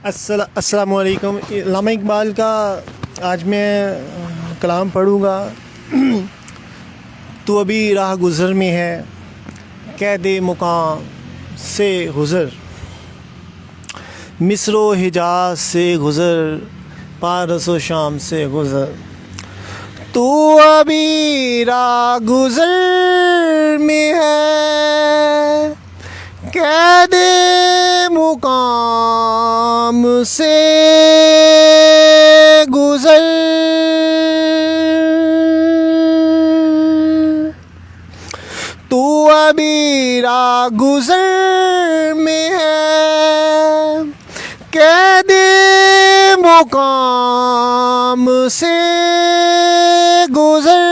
السلام علیکم۔ علامہ اقبال کا آج میں کلام پڑھوں گا۔ تو ابھی راہ گزر میں ہے، قید مقام سے گزر، مصر و حجاز سے گزر، پارس و شام سے گزر۔ تو ابھی راہ گزر میں ہے، قید مقام سے گزر۔ تو ابھی راہ گزر میں ہے، قید مقام سے گزر،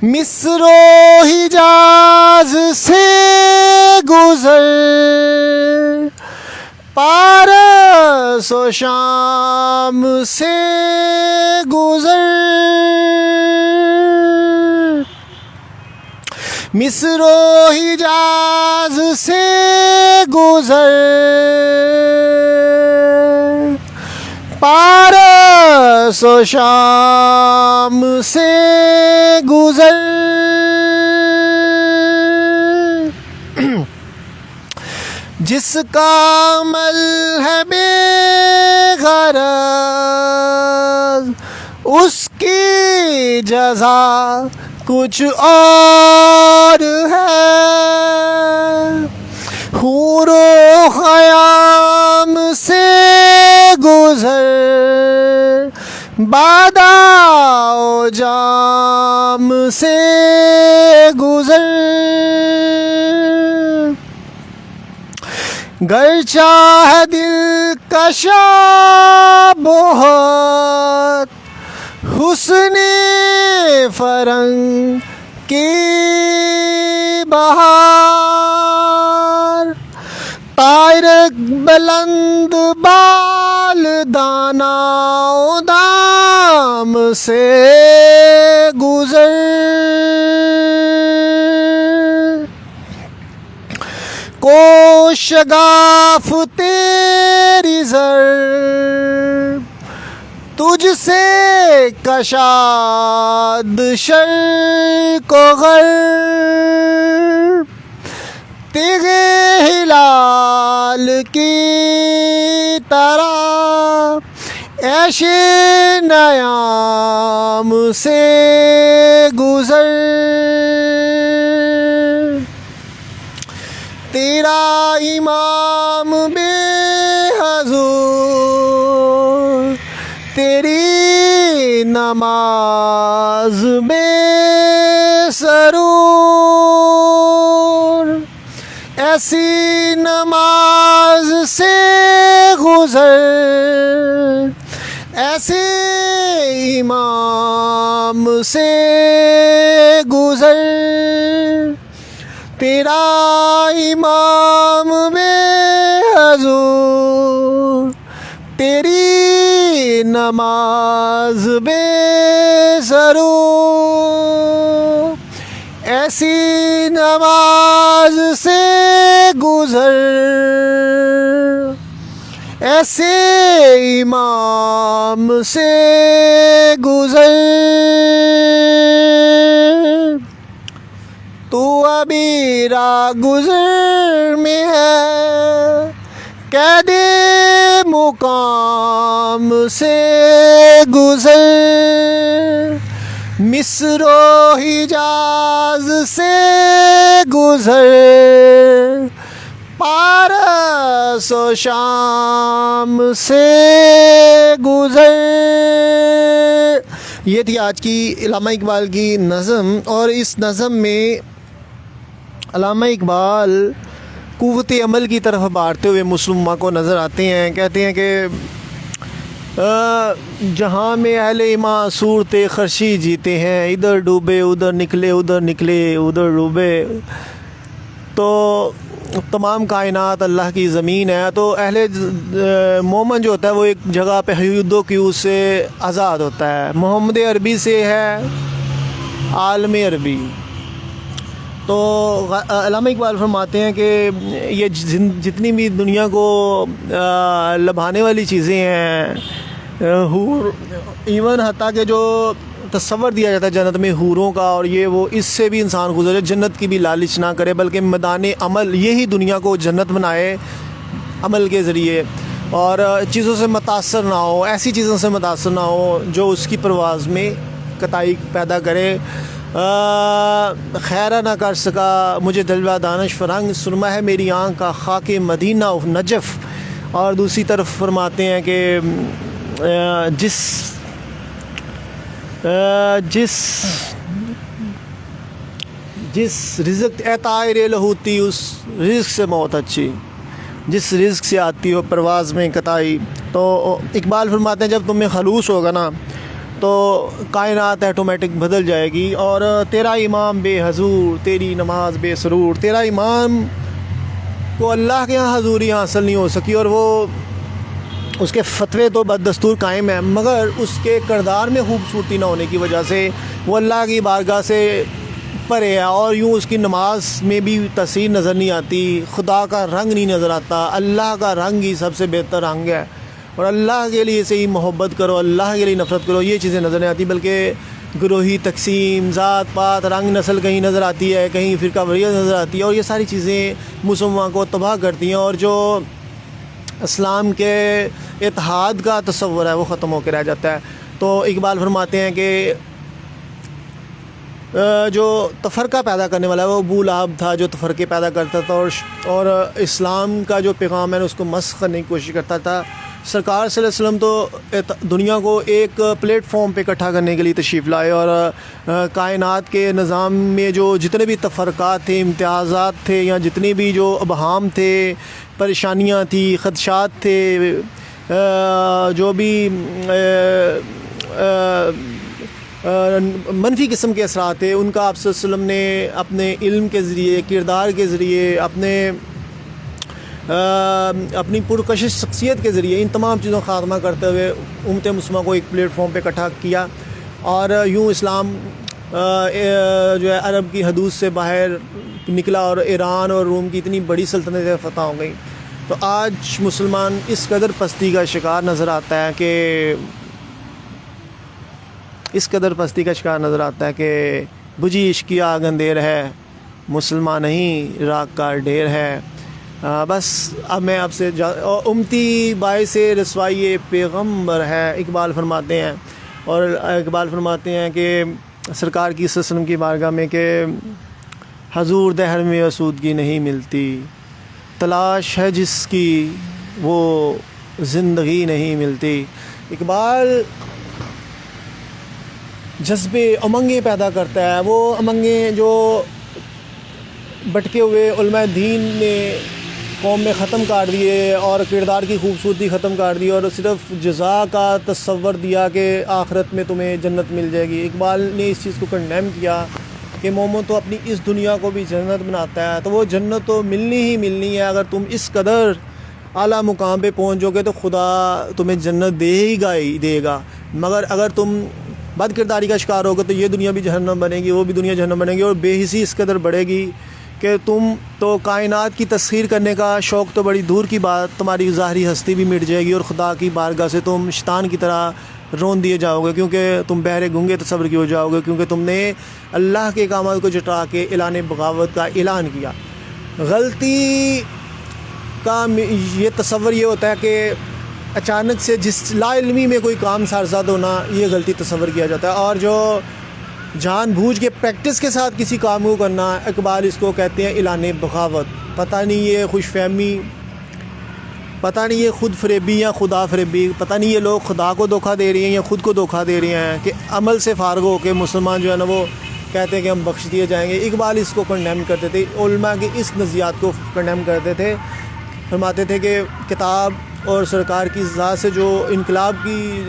مصر و حجاز سے گزر، پارس و شام سے گزر۔ مصر و حجاز سے گزر، پارس و شام سے گزر۔ جس کا عمل ہے بے غرض، اس کی جزا کچھ اور ہے۔ حور و خیام سے گزر، بادا و جام سے گزر۔ گر چاہے دل کشا بہت، حسن فرنگ کی بہار، طائر بلند بال دانا و دام سے گزر۔ کو شگاف تیری زر، تجھ سے کشاد شرق و غرب، تیغ ہلال کی طرح عیش نیام سے گزر۔ تیرا امام بے حضور، تیری نماز بے سرور، ایسی نماز سے گزر، ایسے امام سے گزر۔ تیرا امام بے حضور، تیری نماز بے سرور، ایسی نماز سے گزر، ایسے امام سے گزر۔ تو ابھی راہ گزر میں ہے، قید مقام سے گزر، مصر و حجاز سے گزر، پارس و شام سے گزر۔ یہ تھی آج کی علامہ اقبال کی نظم، اور اس نظم میں علامہ اقبال قوت عمل کی طرف بڑھتے ہوئے مسلم امہ کو نظر آتے ہیں۔ کہتے ہیں کہ جہاں میں اہل ایمان صورت خرشی جیتے ہیں، ادھر ڈوبے ادھر نکلے، ادھر نکلے ادھر ڈوبے۔ تو تمام کائنات اللہ کی زمین ہے، تو اہل مومن جو ہوتا ہے وہ ایک جگہ پہ حیود و قیود سے آزاد ہوتا ہے۔ محمد عربی سے ہے عالم عربی، تو علامہ اقبال فرماتے ہیں کہ یہ جتنی بھی دنیا کو لبھانے والی چیزیں ہیں، حور، ایون حتیٰ کہ جو تصور دیا جاتا ہے جنت میں حوروں کا اور یہ وہ، اس سے بھی انسان گزرے، جنت کی بھی لالچ نہ کرے، بلکہ میدان عمل یہی دنیا کو جنت بنائے عمل کے ذریعے، اور چیزوں سے متاثر نہ ہو، ایسی چیزوں سے متاثر نہ ہو جو اس کی پرواز میں کتائی پیدا کرے۔ خیرہ نہ کر سکا مجھے دلوا دانش فرنگ، سرما ہے میری آنکھ کا خاک مدینہ و نجف۔ اور دوسری طرف فرماتے ہیں کہ جس رزق اے طائر لہوتی، اس رزق سے موت اچھی، جس رزق سے آتی ہو پرواز میں کتائی۔ تو اقبال فرماتے ہیں جب تم میں خلوص ہوگا نا تو کائنات آٹومیٹک بدل جائے گی، اور تیرا امام بے حضور، تیری نماز بے سرور۔ تیرا امام کو اللہ کے یہاں حضوری حاصل نہیں ہو سکی، اور وہ اس کے فتوے تو بدستور قائم ہیں، مگر اس کے کردار میں خوبصورتی نہ ہونے کی وجہ سے وہ اللہ کی بارگاہ سے پرے ہے، اور یوں اس کی نماز میں بھی تاثیر نظر نہیں آتی، خدا کا رنگ نہیں نظر آتا۔ اللہ کا رنگ ہی سب سے بہتر رنگ ہے، اور اللہ کے لیے سے ہی محبت کرو، اللہ کے لیے نفرت کرو، یہ چیزیں نظر نہیں آتی، بلکہ گروہی تقسیم، ذات پات، رنگ نسل کہیں نظر آتی ہے، کہیں فرقہ واریت نظر آتی ہے، اور یہ ساری چیزیں مسلمان کو تباہ کرتی ہیں، اور جو اسلام کے اتحاد کا تصور ہے وہ ختم ہو کے رہ جاتا ہے۔ تو اقبال فرماتے ہیں کہ جو تفرقہ پیدا کرنے والا ہے وہ ابو لہب تھا، جو تفرقے پیدا کرتا تھا اور اسلام کا جو پیغام ہے اس کو مسخ کرنے کی کوشش کرتا تھا۔ سرکار صلی اللہ علیہ وسلم تو دنیا کو ایک پلیٹ فارم پہ اکٹھا کرنے کے لیے تشریف لائے، اور کائنات کے نظام میں جو جتنے بھی تفرقات تھے، امتیازات تھے، یا جتنے بھی جو ابہام تھے، پریشانیاں تھی، خدشات تھے، جو بھی منفی قسم کے اثرات تھے، ان کا آپ صلی اللہ علیہ وسلم نے اپنے علم کے ذریعے، کردار کے ذریعے، اپنی پرکشش شخصیت کے ذریعے ان تمام چیزوں کا خاتمہ کرتے ہوئے امت مسلمہ کو ایک پلیٹ فارم پہ اکٹھا کیا، اور یوں اسلام جو ہے عرب کی حدود سے باہر نکلا، اور ایران اور روم کی اتنی بڑی سلطنتیں فتح ہو گئیں۔ تو آج مسلمان اس قدر پستی کا شکار نظر آتا ہے کہ بجھی عشقی آگ اندھیر ہے، مسلمان نہیں راک کا ڈھیر ہے۔ بس اب میں آپ سے امتی باعث رسوائی پیغمبر ہے، اقبال فرماتے ہیں، اور اقبال فرماتے ہیں کہ سرکار کی صلی اللہ علیہ وسلم کی بارگاہ میں کہ حضور دہر میں آسودگی نہیں ملتی، تلاش ہے جس کی وہ زندگی نہیں ملتی۔ اقبال جذبے امنگیں پیدا کرتا ہے، وہ امنگیں جو بٹکے ہوئے علماء دین نے قوم میں ختم کر دیے، اور کردار کی خوبصورتی ختم کر دی، اور صرف جزا کا تصور دیا کہ آخرت میں تمہیں جنت مل جائے گی۔ اقبال نے اس چیز کو کنڈیم کیا کہ مومن تو اپنی اس دنیا کو بھی جنت بناتا ہے، تو وہ جنت تو ملنی ہی ملنی ہے۔ اگر تم اس قدر اعلیٰ مقام پہ پہنچ جاؤ گے تو خدا تمہیں جنت دے گا، مگر اگر تم بد کرداری کا شکار ہوگا تو یہ دنیا بھی جہنم بنے گی، وہ بھی دنیا جہنم بنے گی، اور بے حسی اس قدر بڑھے گی کہ تم تو کائنات کی تسخیر کرنے کا شوق تو بڑی دور کی بات، تمہاری ظاہری ہستی بھی مٹ جائے گی، اور خدا کی بارگاہ سے تم شیطان کی طرح رون دیے جاؤ گے، کیونکہ تم بہرے گنگے تصور کی ہو جاؤ گے، کیونکہ تم نے اللہ کے احکامات کو جٹا کے اعلان بغاوت کا اعلان کیا۔ غلطی کا یہ تصور یہ ہوتا ہے کہ اچانک سے جس لا علمی میں کوئی کام سرزد ہونا، یہ غلطی تصور کیا جاتا ہے، اور جو جان بوجھ کے پریکٹس کے ساتھ کسی کام کو کرنا، اقبال اس کو کہتے ہیں اعلان بغاوت۔ پتہ نہیں یہ خوش فہمی، پتہ نہیں یہ خود فریبی یا خدا فریبی، پتہ نہیں یہ لوگ خدا کو دھوکہ دے رہے ہیں یا خود کو دھوکہ دے رہے ہیں کہ عمل سے فارغ ہو کے مسلمان جو ہے نا وہ کہتے ہیں کہ ہم بخش دیے جائیں گے۔ اقبال اس کو کنڈیم کرتے تھے، علماء کے اس نظریات کو کنڈیم کرتے تھے، فرماتے تھے کہ کتاب اور سرکار کی ذات سے جو انقلاب کی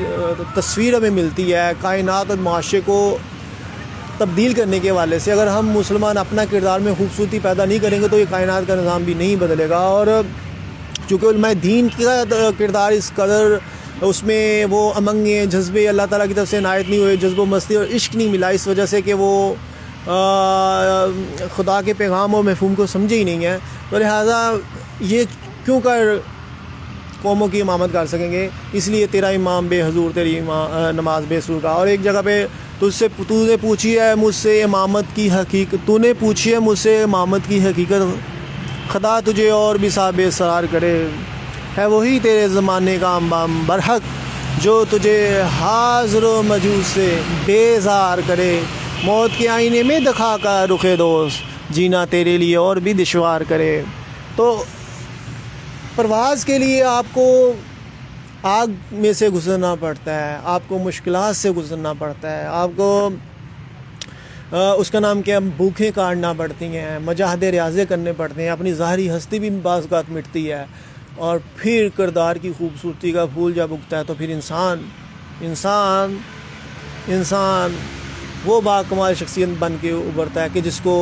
تصویر ہمیں ملتی ہے کائنات اور معاشرے کو تبدیل کرنے کے حوالے سے، اگر ہم مسلمان اپنا کردار میں خوبصورتی پیدا نہیں کریں گے تو یہ کائنات کا نظام بھی نہیں بدلے گا۔ اور چونکہ علماء دین کا کردار اس قدر اس میں وہ امنگیں جذبے اللہ تعالیٰ کی طرف سے عنایت نہیں ہوئے، جذب و مستی اور عشق نہیں ملا، اس وجہ سے کہ وہ خدا کے پیغام و مفہوم کو سمجھے ہی نہیں ہیں، تو لہٰذا یہ کیوں کر قوموں کی امامت کر سکیں گے؟ اس لیے تیرا امام بے حضور، تیری نماز بے سور کا۔ اور ایک جگہ پہ تو نے پوچھی ہے مجھ سے امامت کی حقیقت، تو نے پوچھی ہے مجھ سے امامت کی حقیقت، خدا تجھے اور بھی صاحب اسرار کرے، ہے وہی تیرے زمانے کا امام برحق جو تجھے حاضر و موجود سے بیزار کرے، موت کے آئینے میں دکھا کر رخ دوست، جینا تیرے لیے اور بھی دشوار کرے۔ تو پرواز کے لیے آپ کو آگ میں سے گزرنا پڑتا ہے، آپ کو مشکلات سے گزرنا پڑتا ہے، آپ کو اس کا نام کیا بھوکیں کاٹنا پڑتی ہیں، مجاہدے ریاضے کرنے پڑتے ہیں، اپنی ظاہری ہستی بھی بعض اوقات مٹتی ہے، اور پھر کردار کی خوبصورتی کا پھول جب اگتا ہے تو پھر انسان وہ باکمال شخصیت بن کے ابھرتا ہے کہ جس کو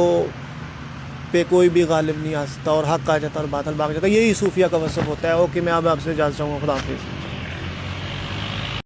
پہ کوئی بھی غالب نہیں آ سکتا، اور حق آ جاتا اور باطل بھاگ جاتا ہے۔ یہی صوفیہ کا وصف ہوتا ہے۔ اوکے، میں اب آپ سے اجازت چاہوں گا، خدا حافظ۔